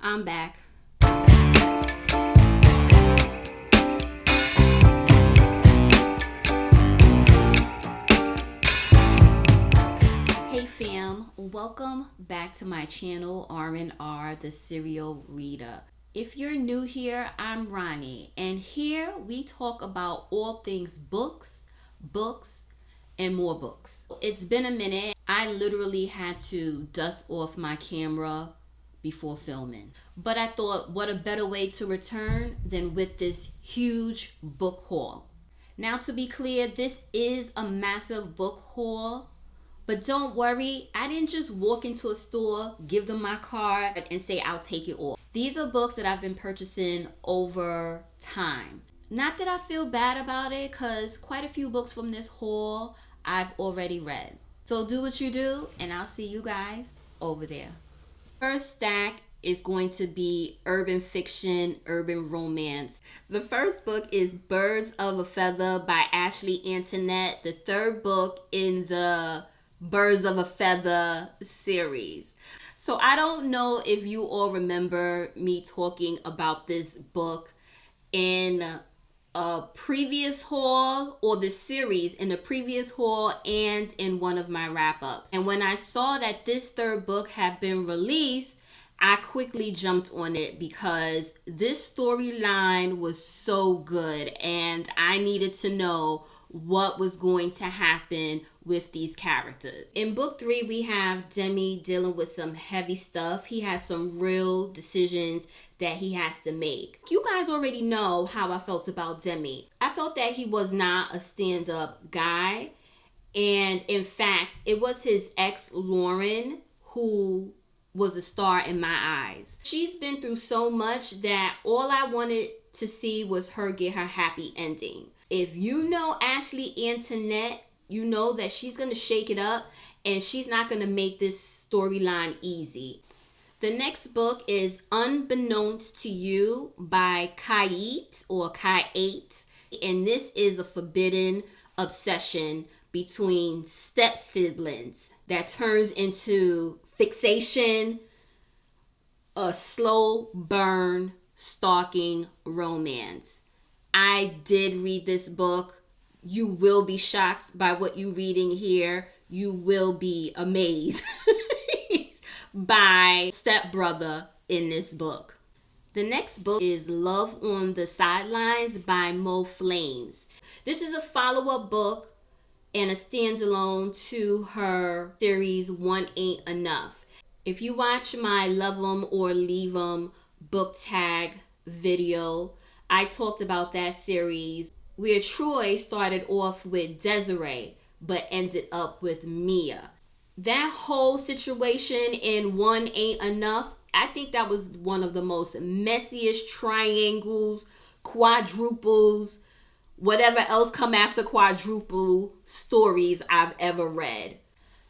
I'm back. Hey fam, welcome back to my channel, R&R, the Serial Reader. If you're new here, I'm Ronnie, and here we talk about all things books, and more books. It's been a minute. I literally had to dust off my camera before filming. But I thought, what a better way to return than with this huge book haul. Now, to be clear, this is a massive book haul. But don't worry, I didn't just walk into a store, give them my card, and say I'll take it all. These are books that I've been purchasing over time. Not that I feel bad about it, because quite a few books from this haul I've already read. So do what you do, and I'll see you guys over there. First stack is going to be urban fiction, urban romance. The first book is Birds of a Feather by Ashley Antoinette, the third book in the Birds of a Feather series. So I don't know if you all remember me talking about this book in a previous haul, or the series in the previous haul and in one of my wrap-ups. And when I saw that this third book had been released, I quickly jumped on it because this storyline was so good and I needed to know what was going to happen with these characters. In book 3, we have Demi dealing with some heavy stuff. He has some real decisions that he has to make. You guys already know how I felt about Demi. I felt that he was not a stand-up guy. And in fact, it was his ex, Lauren, who was a star in my eyes. She's been through so much that all I wanted to see was her get her happy ending. If you know Ashley Antoinette, you know that she's going to shake it up and she's not going to make this storyline easy. The next book is Unbeknownst to You by Kait or Kait. And this is a forbidden obsession between step siblings that turns into fixation, a slow burn, stalking romance. I did read this book. You will be shocked by what you're reading here. You will be amazed by stepbrother in this book. The next book is Love on the Sidelines by Mo Flames. This is a follow-up book and a standalone to her series One Ain't Enough. If you watch my Love 'em or Leave 'em book tag video, I talked about that series where Troy started off with Desiree but ended up with Mia. That whole situation in One Ain't Enough, I think that was one of the most messiest triangles, quadruples, whatever else come after quadruple stories I've ever read.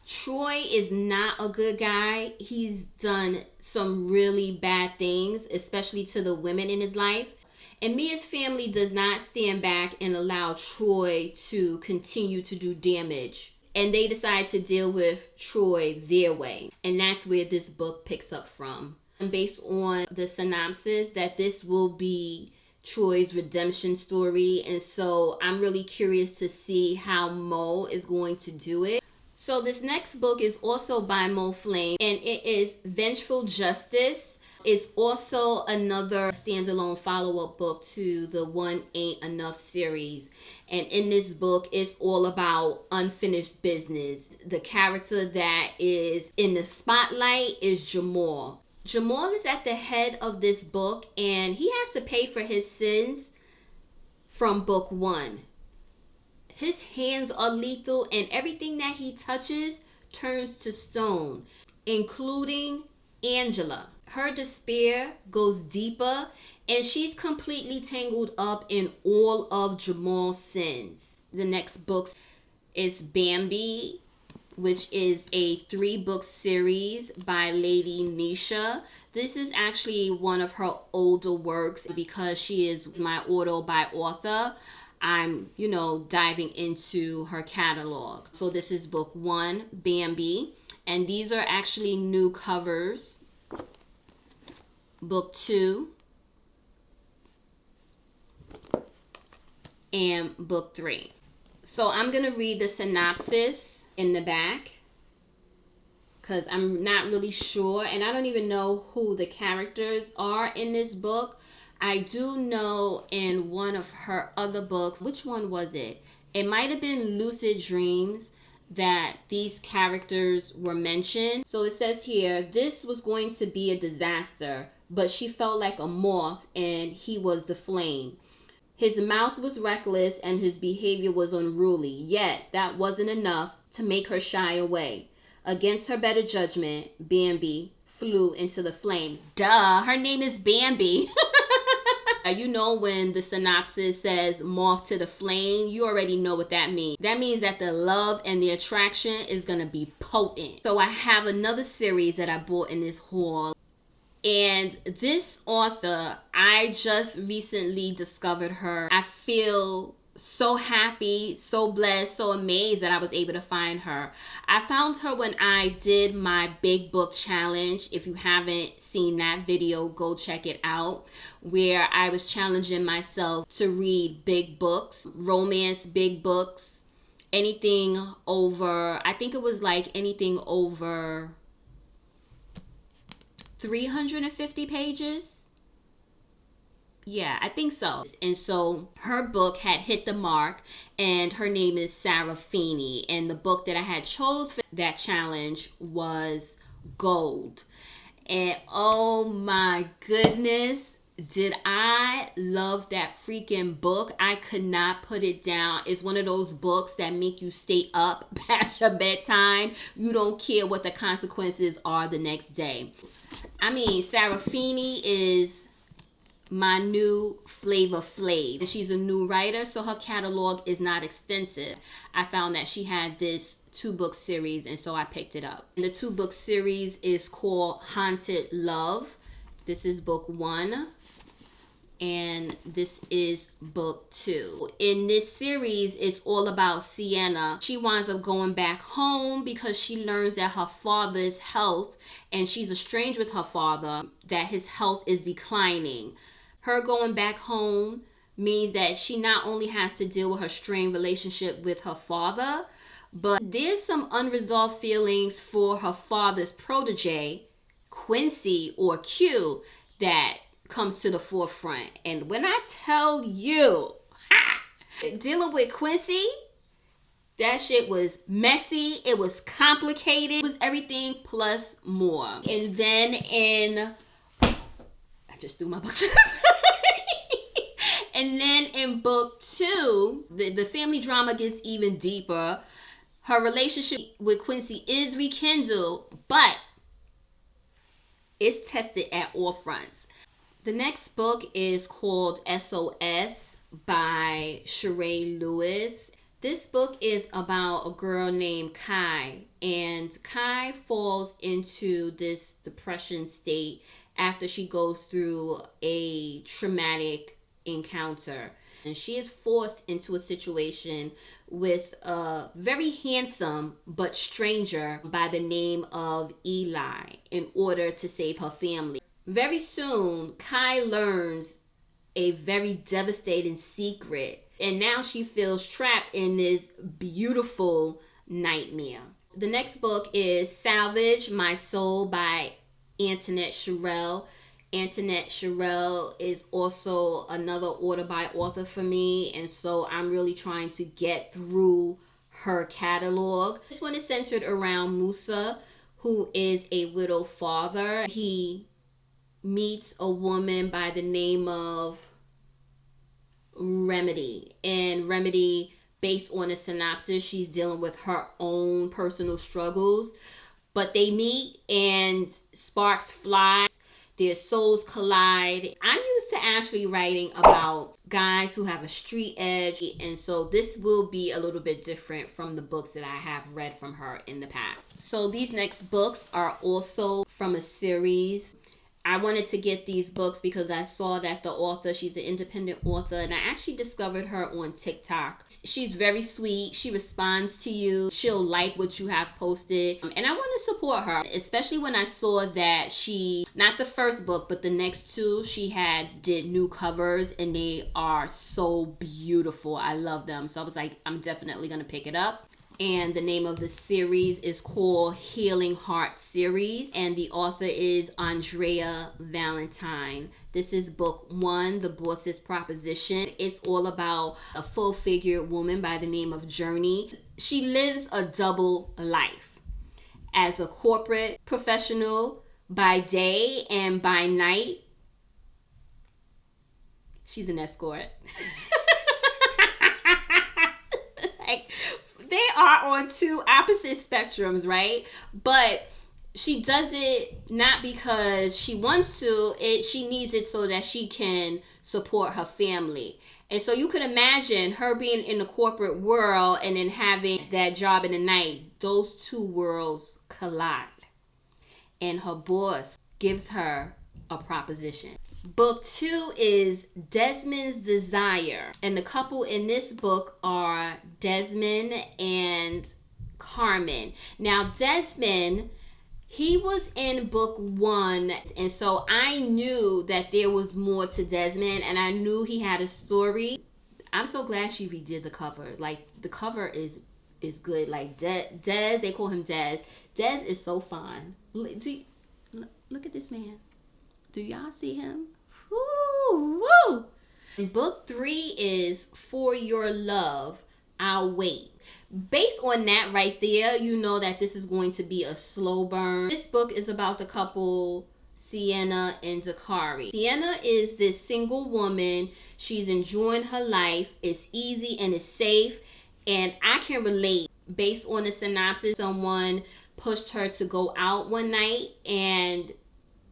Troy is not a good guy. He's done some really bad things, especially to the women in his life. And Mia's family does not stand back and allow Troy to continue to do damage. And they decide to deal with Troy their way. And that's where this book picks up from. And based on the synopsis, that this will be Troy's redemption story. And so I'm really curious to see how Mo is going to do it. So this next book is also by Mo Flame, and it is Vengeful Justice. It's also another standalone follow-up book to the One Ain't Enough series. And in this book, it's all about unfinished business. The character that is in the spotlight is Jamal. Jamal is at the head of this book, and he has to pay for his sins from book 1. His hands are lethal, and everything that he touches turns to stone, including Angela. Her despair goes deeper, and she's completely tangled up in all of Jamal's sins. The next book is Bambi, which is a 3-book series by Lady Nisha. This is actually one of her older works because she is my author. I'm, diving into her catalog. So this is book 1, Bambi. And these are actually new covers. Book 2, and Book 3. So I'm going to read the synopsis in the back because I'm not really sure, and I don't even know who the characters are in this book. I do know in one of her other books, which one was it? It might have been Lucid Dreams, that these characters were mentioned. So it says here, this was going to be a disaster, but she felt like a moth and he was the flame. His mouth was reckless and his behavior was unruly, yet that wasn't enough to make her shy away. Against her better judgment, Bambi flew into the flame. Duh, her name is Bambi. You know, when the synopsis says moth to the flame, you already know what that means. That means that the love and the attraction is going to be potent. So I have another series that I bought in this haul. And this author, I just recently discovered her. I feel so happy, so blessed, so amazed that I was able to find her. I found her when I did my big book challenge. If you haven't seen that video, go check it out, where I was challenging myself to read big books, romance big books, anything over, I think it was like anything over 350 pages. Yeah, I think so. And so her book had hit the mark, and her name is Saraphini. And the book that I had chose for that challenge was Gold. And oh my goodness, did I love that freaking book. I could not put it down. It's one of those books that make you stay up past your bedtime. You don't care what the consequences are the next day. I mean, Saraphini is my new Flavor Flav. And she's a new writer, so her catalog is not extensive. I found that she had this 2-book series, and so I picked it up. And the 2-book series is called Haunted Love. This is book 1. And this is book 2. In this series, it's all about Sienna. She winds up going back home because she learns that her father's health, and she's estranged with her father, that his health is declining. Her going back home means that she not only has to deal with her strained relationship with her father, but there's some unresolved feelings for her father's protege, Quincy, or Q, that comes to the forefront. And when I tell you, dealing with Quincy, that shit was messy, it was complicated, it was everything plus more. And then I just threw my book to the side. And then in book 2, the family drama gets even deeper. Her relationship with Quincy is rekindled, but it's tested at all fronts. The next book is called SOS by Sheree Lewis. This book is about a girl named Kai, and Kai falls into this depression state after she goes through a traumatic encounter. And she is forced into a situation with a very handsome but stranger by the name of Eli in order to save her family. Very soon, Kai learns a very devastating secret, and now she feels trapped in this beautiful nightmare. The next book is Salvage My Soul by Antoinette Sherrill. Antoinette Sherrill is also another author by author for me, and so I'm really trying to get through her catalog. This one is centered around Musa, who is a widow father. He meets a woman by the name of Remedy, and Remedy, based on a synopsis, she's dealing with her own personal struggles, but they meet and sparks fly, their souls collide. I'm used to actually writing about guys who have a street edge, and so this will be a little bit different from the books that I have read from her in the past. So these next books are also from a series. I wanted to get these books because I saw that the author, she's an independent author, and I actually discovered her on TikTok. She's very sweet. She responds to you. She'll like what you have posted. And I want to support her, especially when I saw that she, not the first book, but the next two, she did new covers, and they are so beautiful. I love them. So I was like, I'm definitely going to pick it up. And the name of the series is called Healing Heart Series. And the author is Andrea Valentine. This is book 1, The Boss's Proposition. It's all about a full-figured woman by the name of Journey. She lives a double life as a corporate professional by day, and by night, she's an escort. They are on two opposite spectrums, right? But she does it not because she wants to. She needs it so that she can support her family. And so you could imagine her being in the corporate world and then having that job in the night. Those two worlds collide. And her boss gives her a proposition. Book 2 is Desmond's Desire. And the couple in this book are Desmond and Carmen. Now, Desmond, he was in book 1. And so I knew that there was more to Desmond. And I knew he had a lory. I'm so glad she redid the cover. Like, the cover is good. Like, Des, they call him Des. Des is so fine. Look at this man. Do y'all see him? Woo, woo. Book 3 is For Your Love, I'll Wait. Based on that right there, you know that this is going to be a slow burn. This book is about the couple Sienna and Dakari. Sienna is this single woman. She's enjoying her life. It's easy and it's safe. And I can relate. Based on the synopsis, someone pushed her to go out one night, and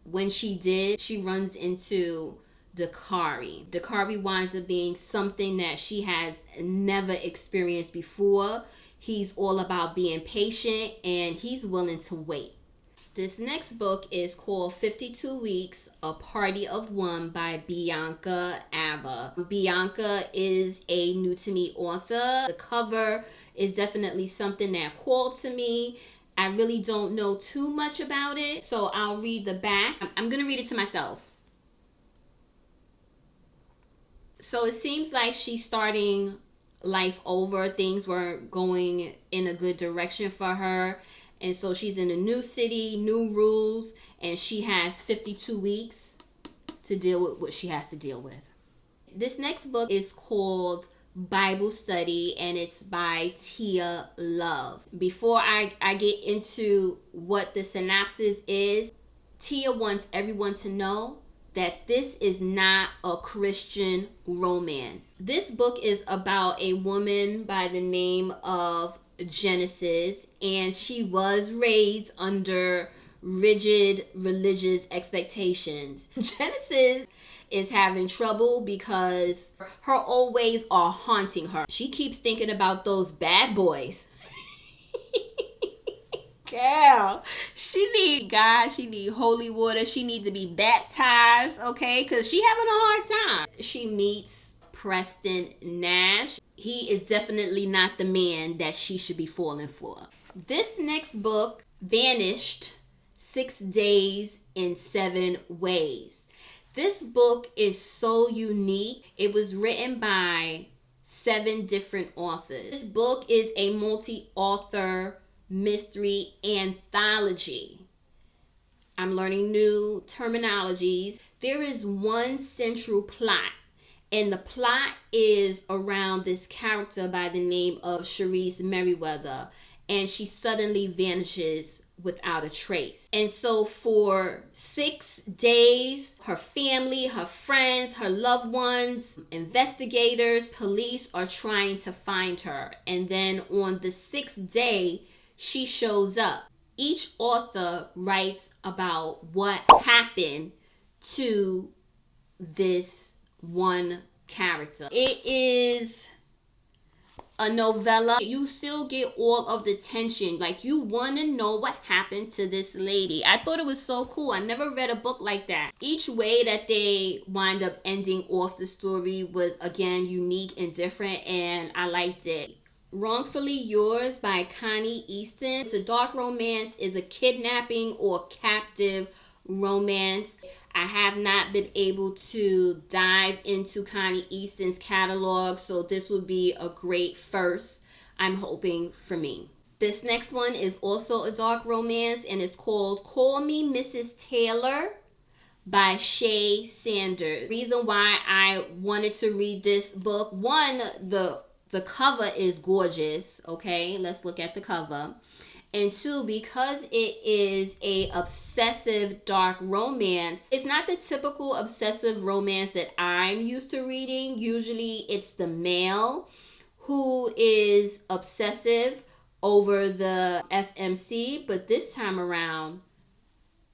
when she did, she runs into Dakari. Dakari winds up being something that she has never experienced before. He's all about being patient, and he's willing to wait. This next book is called 52 Weeks, A Party of One by Bianca Abba. Bianca is a new to me author. The cover is definitely something that called to me. I really don't know too much about it, so I'll read the back. I'm going to read it to myself. So it seems like she's starting life over. Things weren't going in a good direction for her. And so she's in a new city, new rules, and she has 52 weeks to deal with what she has to deal with. This next book is called Bible Study, and it's by Tia Love. Before I get into what the synopsis is, Tia wants everyone to know that this is not a Christian romance. This book is about a woman by the name of Genesis, and she was raised under rigid religious expectations. Genesis is having trouble because her old ways are haunting her. She keeps thinking about those bad boys. Girl, she need God, she need holy water, she need to be baptized, okay? Because she having a hard time. She meets Preston Nash. He is definitely not the man that she should be falling for. This next book, Vanished, 6 Days in 7 Ways. This book is so unique. It was written by 7 different authors. This book is a multi-author mystery anthology. I'm learning new terminologies. There is one central plot, and the plot is around this character by the name of Sharice Merriweather, and she suddenly vanishes without a trace. And so for 6 days, her family, her friends, her loved ones, investigators, police are trying to find her. And then on the 6th day, she shows up. Each author writes about what happened to this one character. It is a novella, you still get all of the tension. Like, you want to know what happened to this lady. I thought it was so cool. I never read a book like that. Each way that they wind up ending off the story was, again, unique and different, and I liked it. Wrongfully Yours by Connie Easton. It's a dark romance, is a kidnapping or captive romance. I have not been able to dive into Connie Easton's catalog, so this would be a great first, I'm hoping, for me. This next one is also a dark romance, and it's called Call Me Mrs. Taylor by Shay Sanders. Reason why I wanted to read this book, one, the cover is gorgeous. Okay, let's look at the cover. And two, because it is a obsessive dark romance, it's not the typical obsessive romance that I'm used to reading. Usually it's the male who is obsessive over the FMC, but this time around,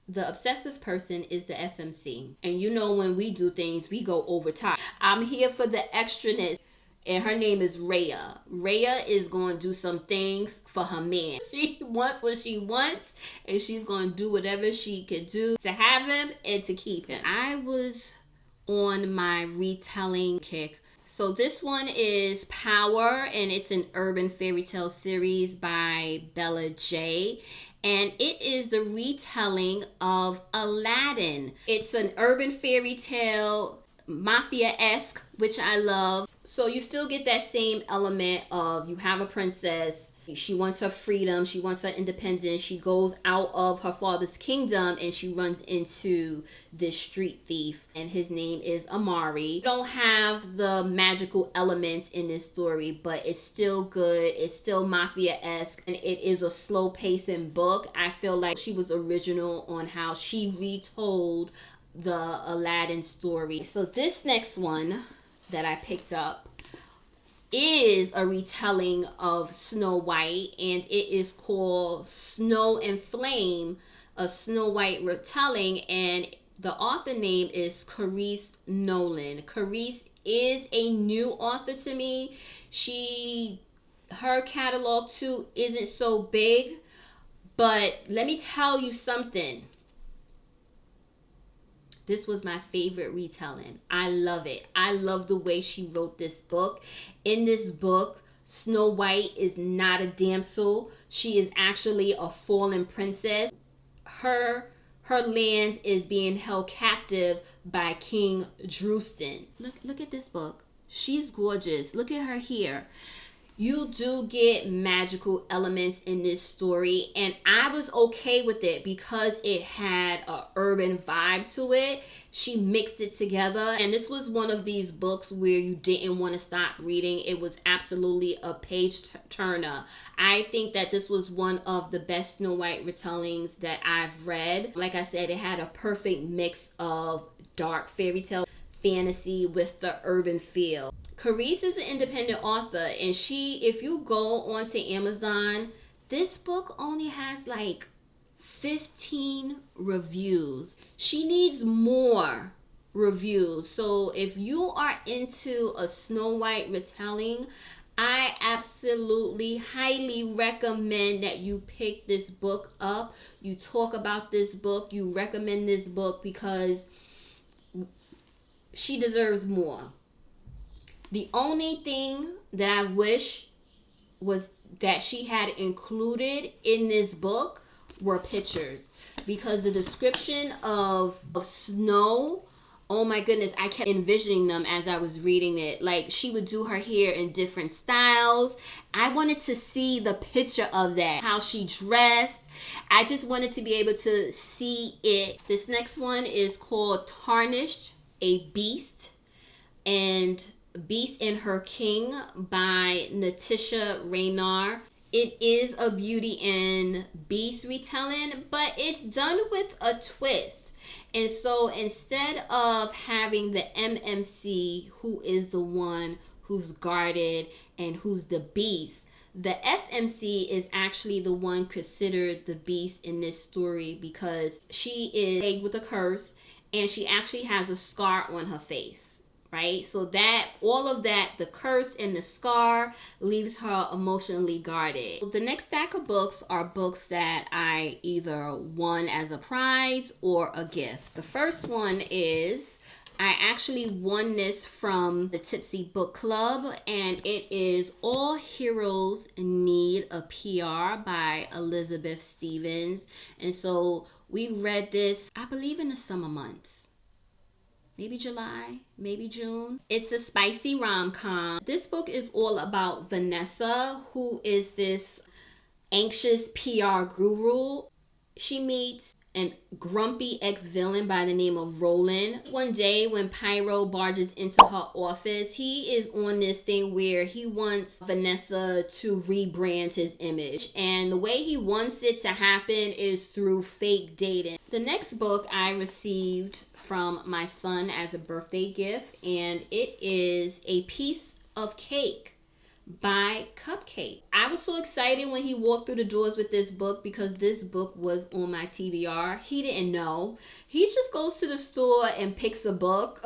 the obsessive person is the FMC. And you know, when we do things, we go over top. I'm here for the extraness. And her name is Rhea. Rhea is going to do some things for her man. She wants what she wants, and she's going to do whatever she could do to have him and to keep him. I was on my retelling kick. So this one is Power, and it's an urban fairy tale series by Bella J. And it is the retelling of Aladdin. It's an urban fairy tale, mafia-esque, which I love. So you still get that same element of, you have a princess, she wants her freedom, she wants her independence, she goes out of her father's kingdom and she runs into this street thief, and his name is Amari. You don't have the magical elements in this story, but it's still good, it's still mafia-esque, and it is a slow pacing book. I feel like she was original on how she retold the Aladdin story. So this next one that I picked up is a retelling of Snow White, and it is called Snow and Flame, a Snow White retelling, and the author name is Carice Nolan. Carice is a new author to me. Her catalog too isn't so big, but let me tell you something. This was my favorite retelling. I love it. I love the way she wrote this book. In this book, Snow White is not a damsel. She is actually a fallen princess. Her land is being held captive by King Drustan. Look at this book. She's gorgeous. Look at her hair. You do get magical elements in this story, and I was okay with it because it had an urban vibe to it. She mixed it together, and this was one of these books where you didn't want to stop reading. It was absolutely a page turner. I think that this was one of the best Snow White retellings that I've read. Like I said, it had a perfect mix of dark fairy tale fantasy with the urban feel. Carice is an independent author, and if you go onto Amazon, this book only has like 15 reviews. She needs more reviews. So if you are into a Snow White retelling, I absolutely highly recommend that you pick this book up. You talk about this book, you recommend this book, because she deserves more. The only thing that I wish was that she had included in this book were pictures, because the description of snow, oh my goodness, I kept envisioning them as I was reading it. Like, she would do her hair in different styles. I wanted to see the picture of that, how she dressed. I just wanted to be able to see it. This next one is called Tarnished, a Beast, and Beast and Her King by Natisha Raynar. It is a Beauty and Beast retelling, but it's done with a twist. And so instead of having the MMC, who is the one who's guarded and who's the beast, the FMC is actually the one considered the beast in this story, because she is plagued with a curse and she actually has a scar on her face. right? So that, all of that, the curse and the scar leaves her emotionally guarded. The next stack of books are books that I either won as a prize or a gift. The first one is, I actually won this from the Tipsy Book Club, and it is All Heroes Need a PR by Elizabeth Stevens. And so we read this, I believe, in the summer months. Maybe July, maybe June. It's a spicy rom-com. This book is all about Vanessa, who is this anxious PR guru. She meets an grumpy ex-villain by the name of Roland. One day when Pyro barges into her office, he is on this thing where he wants Vanessa to rebrand his image. And the way he wants it to happen is through fake dating. The next book I received from my son as a birthday gift, and it is A Piece of Cake by Cupcake. I was so excited when he walked through the doors with this book because this book was on my TBR. He didn't know. He just goes to the store and picks a book,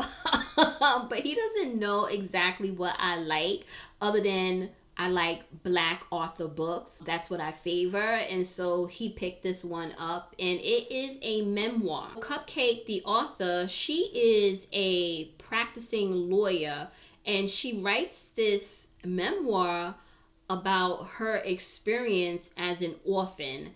but he doesn't know exactly what I like, other than I like Black author books. That's what I favor. And so he picked this one up, and it is a memoir. Cupcake, the author, she is a practicing lawyer, and she writes this memoir about her experience as an orphan,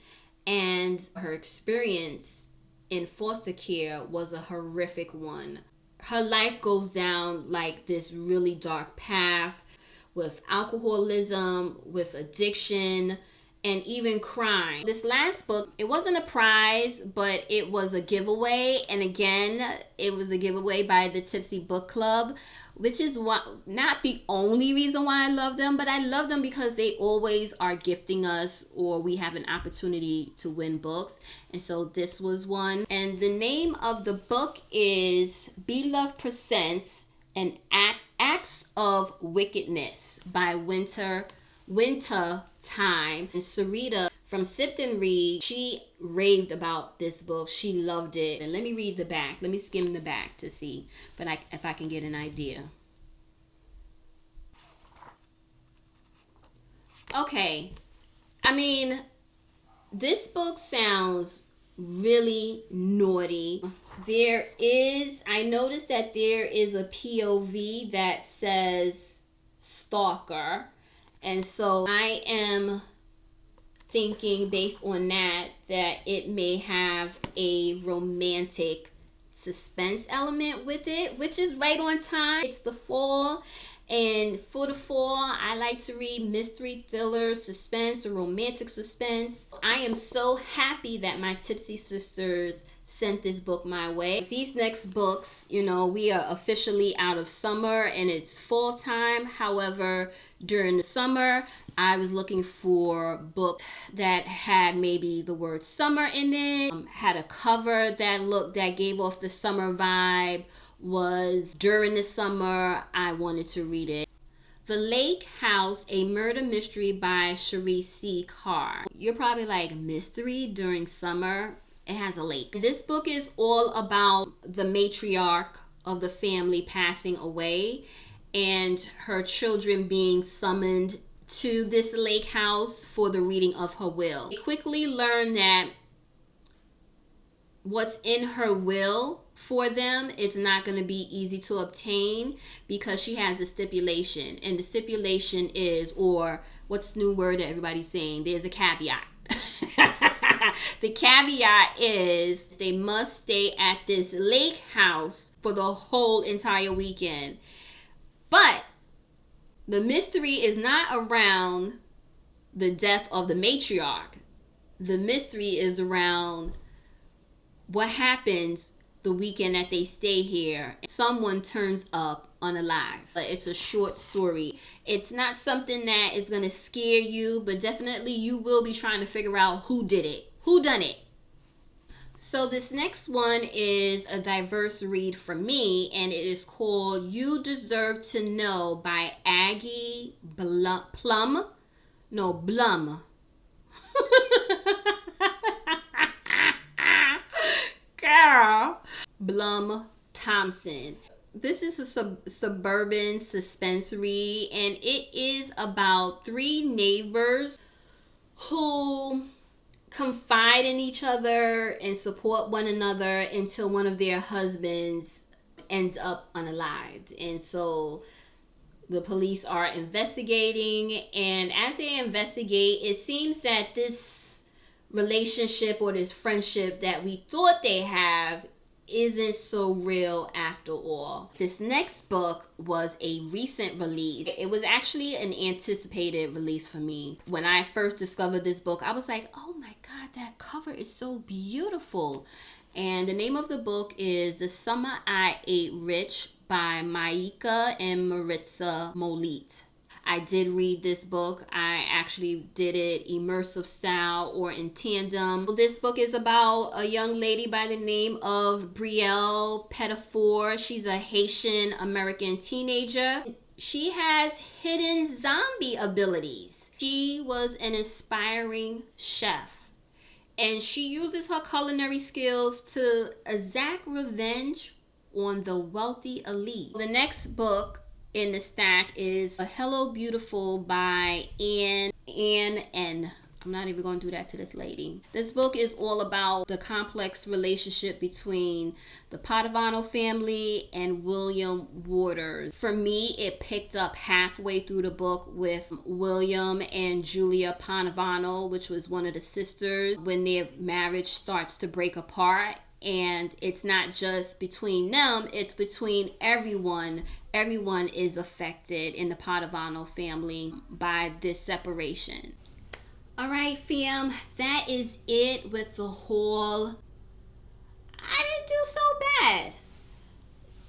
and her experience in foster care was a horrific one. Her life goes down like this really dark path with alcoholism, with addiction, and even crime. This last book, it wasn't a prize, but it was a giveaway. And again, it was a giveaway by the Tipsy Book Club, which is not the only reason why I love them, but I love them because they always are gifting us, or we have an opportunity to win books. And so this was one. And the name of the book is Beloved Presents an Acts of Wickedness by Winter Time. And Sarita from Sipped and Read, she raved about this book. She loved it. And let me read the back. Let me skim the back to see if I can get an idea. Okay. I mean, this book sounds really naughty. I noticed that there is a POV that says stalker. And so I am thinking, based on that it may have a romantic suspense element with it, which is right on time. It's the fall, and for the fall, I like to read mystery, thriller, suspense, or romantic suspense. I am so happy that my Tipsy sisters sent this book my way. These next books, we are officially out of summer and it's fall time. However, during the summer, I was looking for books that had maybe the word summer in it, had a cover that gave off the summer vibe, was during the summer. I wanted to read it. The Lake House, a murder mystery by Cherise C. Carr. You're probably like, mystery during summer? It has a lake. This book is all about the matriarch of the family passing away and her children being summoned to this lake house for the reading of her will. They quickly learn that what's in her will for them is not going to be easy to obtain, because she has a stipulation. And the stipulation is, or what's the new word that everybody's saying? There's a caveat. The caveat is they must stay at this lake house for the whole entire weekend. But the mystery is not around the death of the matriarch. The mystery is around what happens the weekend that they stay here. Someone turns up unalive. It's a short story. It's not something that is going to scare you, but definitely you will be trying to figure out who did it, who done it. So this next one is a diverse read for me, and it is called You Deserve to Know by Aggie Blum. Girl. Blum Thompson. This is a suburban suspense read, and it is about three neighbors who confide in each other and support one another until one of their husbands ends up unalived. And so the police are investigating, and as they investigate, it seems that this relationship or this friendship that we thought they have isn't so real after all. This next book was a recent release. It was actually an anticipated release for me. When I first discovered this book, I was like, oh my God, that cover is so beautiful. And the name of the book is The Summer I Ate Rich by Maika and Maritza Molit. I did read this book. I actually did it immersive style or in tandem. This book is about a young lady by the name of Brielle Pettifor. She's a Haitian American teenager. She has hidden zombie abilities. She was an aspiring chef, and she uses her culinary skills to exact revenge on the wealthy elite. The next book in the stack is Hello Beautiful by Ann N. I'm not even going to do that to this lady. This book is all about the complex relationship between the Padavano family and William Waters. For me, it picked up halfway through the book with William and Julia Padavano, which was one of the sisters, when their marriage starts to break apart. And it's not just between them, it's between everyone. Everyone is affected in the Padavano family by this separation. All right, fam, that is it with the haul. I didn't do so bad.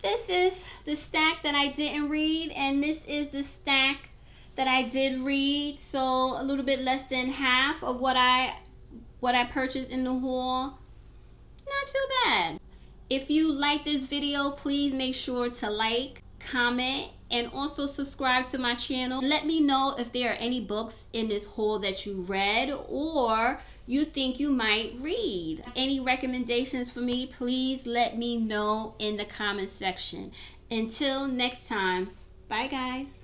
This is the stack that I didn't read, and this is the stack that I did read. So a little bit less than half of what I purchased in the haul. Not too bad. If you like this video, please make sure to like, comment, and also subscribe to my channel. Let me know if there are any books in this haul that you read or you think you might read. Any recommendations for me, please let me know in the comment section. Until next time, bye guys.